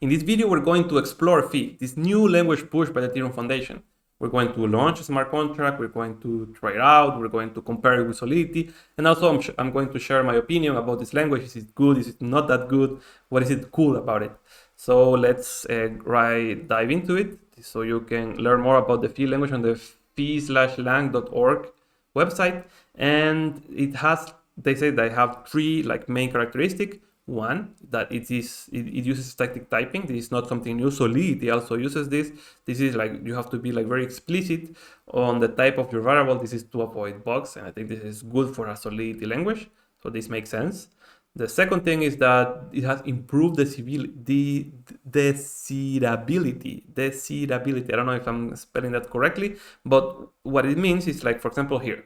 In this video, we're going to explore Phi, this new language pushed by the Ethereum Foundation. We're going to launch a smart contract, we're going to try it out, we're going to compare it with Solidity, and also I'm going to share my opinion about this language. Is it good? Is it not that good? What is it cool about it? So let's dive into it so you can learn more about the Phi language on the phi/lang.org website. And it has, they say they have three main characteristics. One, that it uses static typing. This is not something new. Solidity also uses this. This is you have to be very explicit on the type of your variable. This is to avoid bugs, and I think this is good for a Solidity language. So this makes sense. The second thing is that it has improved decidability. I don't know if I'm spelling that correctly, but what it means is for example, here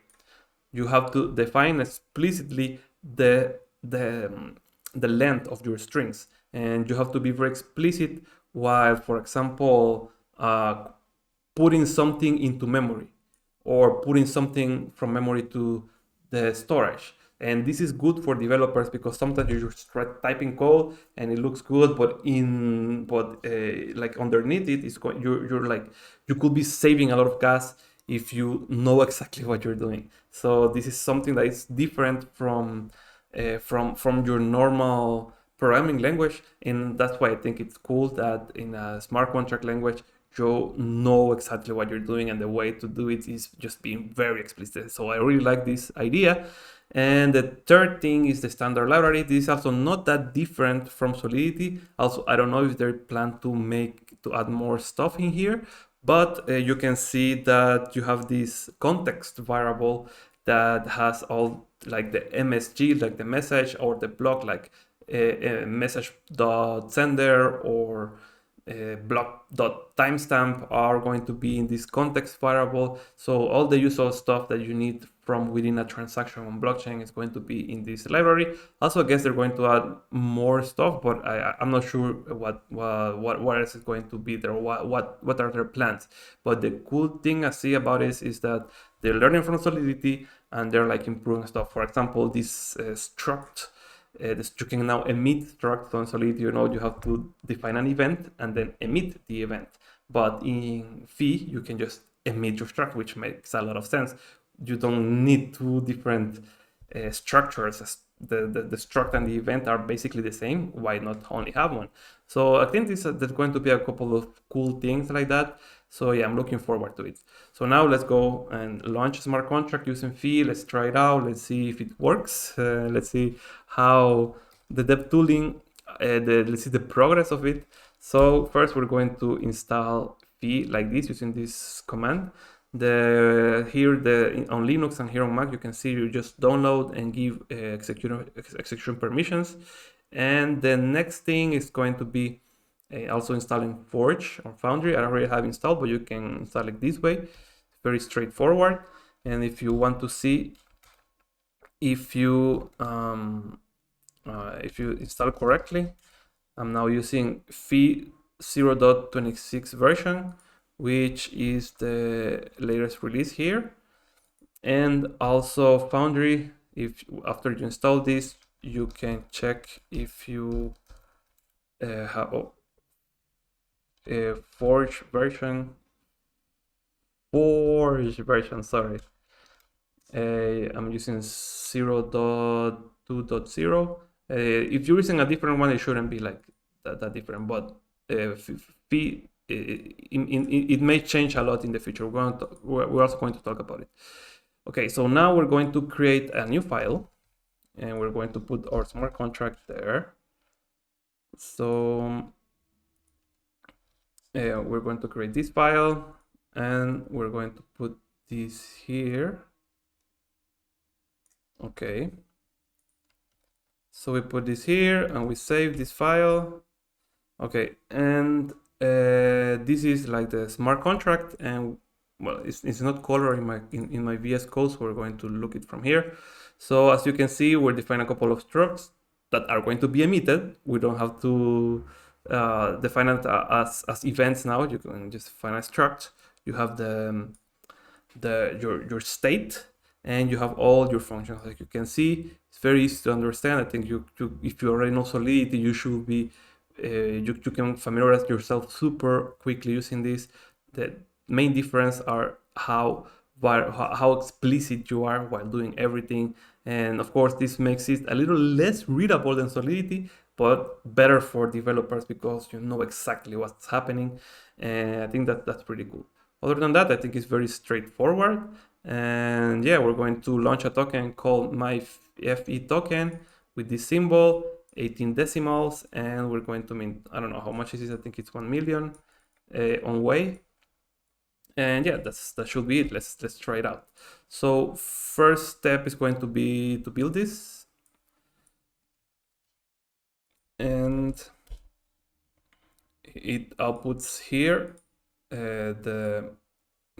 you have to define explicitly the length of your strings, and you have to be very explicit while, for example, putting something into memory or putting something from memory to the storage. And this is good for developers because sometimes you just try typing code and it looks good, but underneath it is you could be saving a lot of gas if you know exactly what you're doing. So this is something that is different from your normal programming language, and that's why I think it's cool that in a smart contract language you know exactly what you're doing, and the way to do it is just being very explicit. So I really like this idea. And the third thing is the standard library. This is also not that different from Solidity. Also, I don't know if they plan to add more stuff in here, but you can see that you have this context variable that has all the MSG, the message, or the block, message.sender or block.timestamp are going to be in this context variable. So all the usual stuff that you need from within a transaction on blockchain is going to be in this library. Also, I guess they're going to add more stuff, but I'm not sure what else is going to be there. What are their plans? But the cool thing I see about this is that they're learning from Solidity and they're improving stuff. For example, this struct. You can now emit struct on Solidity. You have to define an event and then emit the event. But in Phi, you can just emit your struct, which makes a lot of sense. You don't need two different structures. The struct and the event are basically the same. Why not only have one? So I think there's going to be a couple of cool things like that. So yeah, I'm looking forward to it. So now let's go and launch a smart contract using Phi. Let's try it out. Let's see if it works. Let's see how the dev tooling, let's see the progress of it. So first we're going to install Phi like this using this command. On Linux and here on Mac, you can see you just download and give execution permissions. And the next thing is going to be also installing Forge or Foundry. I already have installed, but you can install it this way. It's very straightforward. And if you want to see if you install correctly, I'm now using Phi 0.26 version, which is the latest release here. And also Foundry, after you install this, you can check if you have Forge version, sorry. I'm using 0.2.0. If you're using a different one, it shouldn't be that different, but it may change a lot in the future. We're also going to talk about it. Okay, so now we're going to create a new file, and we're going to put our smart contract there. So we're going to create this file, and we're going to put this here. Okay, so we put this here and we save this file. Okay, and this is the smart contract, and well, it's not colored in my VS Code, so we're going to look it from here. So as you can see, we're defining a couple of structs that are going to be emitted. We don't have to define it as events now. You can just define a struct. You have your state, and you have all your functions. Like you can see, it's very easy to understand. I think if you already know Solidity, you should be you can familiarize yourself super quickly using this. The main difference are how explicit you are while doing everything. And of course, this makes it a little less readable than Solidity, but better for developers because you know exactly what's happening. And I think that's pretty cool. Other than that, I think it's very straightforward. And yeah, we're going to launch a token called myFE token with this symbol, 18 decimals, and we're going to mint, I don't know how much is this, I think it's 1 million on way. And yeah, that should be it. Let's try it out. So first step is going to be to build this. And it outputs here the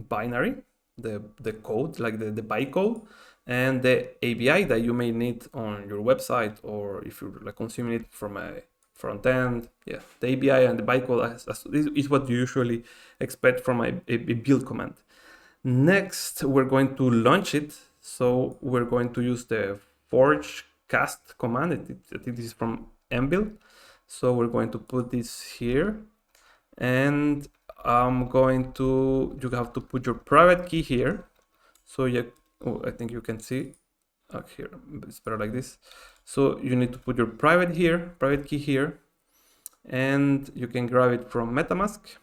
binary, the code, like the bytecode, and the API that you may need on your website, or if you're like consuming it from a front end. Yeah, the API and the bytecode is what you usually expect from a build command. Next, we're going to launch it. So we're going to use the forge cast command. I think this is from mbuild. So we're going to put this here, and you have to put your private key here. So I think you can see here, it's better like this. So you need to put your private key here, and you can grab it from MetaMask.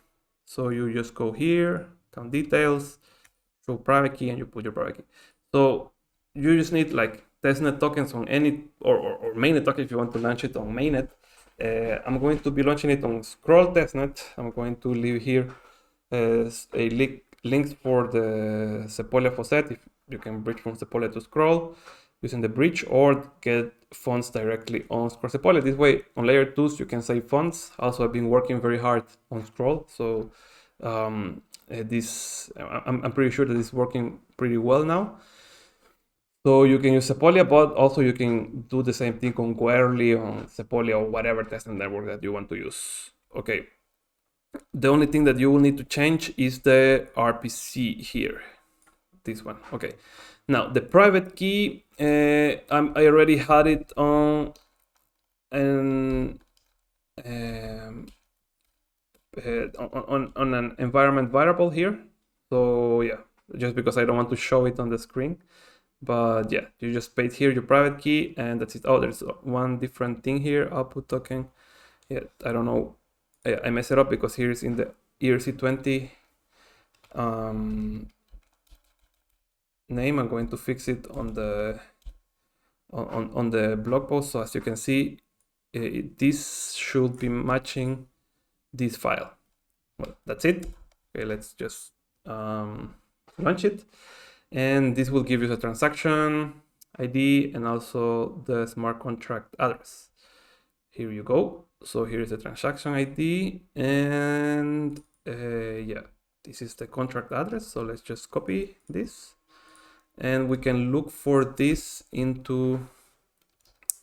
So you just go here, account details, show private key, and you put your private key. So you just need like testnet tokens on any or mainnet token if you want to launch it on mainnet. I'm going to be launching it on Scroll testnet. I'm going to leave here links for the Sepolia faucet. If you can bridge from Sepolia to Scroll using the bridge, or get funds directly on Scroll Sepolia. This way, on layer 2s, you can save funds. Also, I've been working very hard on Scroll, so I'm pretty sure that it's working pretty well now. So you can use Sepolia, but also you can do the same thing on Guerli, on Sepolia, or whatever testnet network that you want to use. Okay. The only thing that you will need to change is the RPC here. This one. Okay. Now the private key, I already had it on an on an environment variable here. So yeah, just because I don't want to show it on the screen. But yeah, you just paste here your private key, and that's it. Oh, there's one different thing here, output token. Yeah, I don't know. I messed it up because here is in the ERC20 name. I'm going to fix it on the blog post. So as you can see, this should be matching this file. Well, that's it. Okay, let's just launch it. And this will give you the transaction ID and also the smart contract address. Here you go. So here is the transaction ID, and yeah, this is the contract address. So let's just copy this, and we can look for this into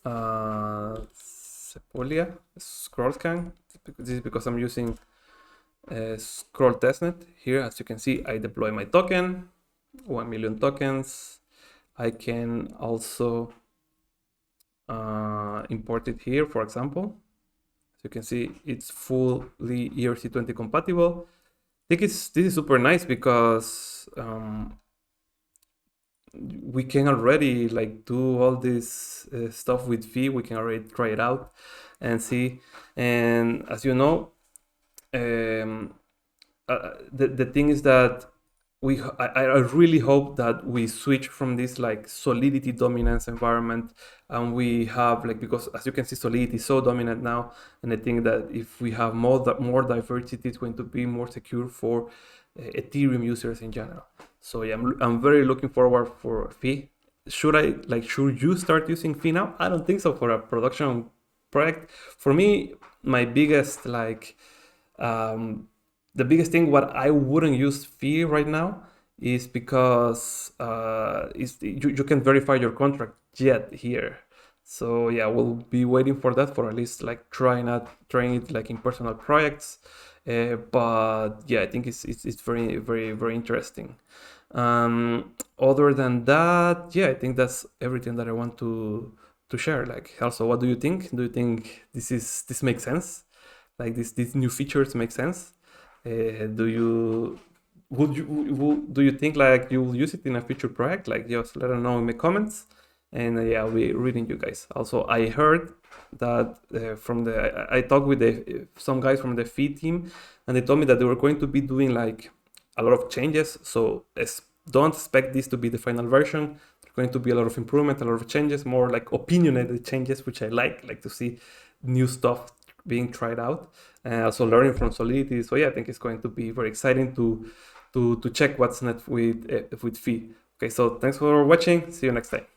Sepolia scroll scan. This is because I'm using scroll testnet. Here, as you can see, I deploy my token, 1 million tokens. I can also import it here, for example. As you can see, it's fully ERC20 compatible. I think this is super nice because we can already like do all this stuff with fee. We can already try it out and see. And as you know, the thing is that I really hope that we switch from this like Solidity dominance environment, and we have like, because as you can see, Solidity is so dominant now, and I think that if we have more diversity, it's going to be more secure for Ethereum users in general. So yeah, I'm very looking forward for fee. Should you start using fee now? I don't think so for a production project. For me, my biggest the biggest thing what I wouldn't use fee right now is because you can verify your contract yet here. So yeah, we'll be waiting for that, for at least like trying it like in personal projects. But yeah, I think it's very, very, very interesting. Other than that, yeah, I think that's everything that I want to share. Like, also, what do you think? Do you think this makes sense? like these new features make sense? Do you do you think like you will use it in a future project? Like just let us know in the comments, and yeah, I'll be reading you guys. Also, I heard that from the I talked with some guys from the fee team, and they told me that they were going to be doing like a lot of changes. So don't expect this to be the final version. There's going to be a lot of improvement, a lot of changes, more like opinionated changes, which I like to see new stuff being tried out, and also learning from Solidity. So yeah, I think it's going to be very exciting to check what's next with fee. Okay, so thanks for watching. See you next time.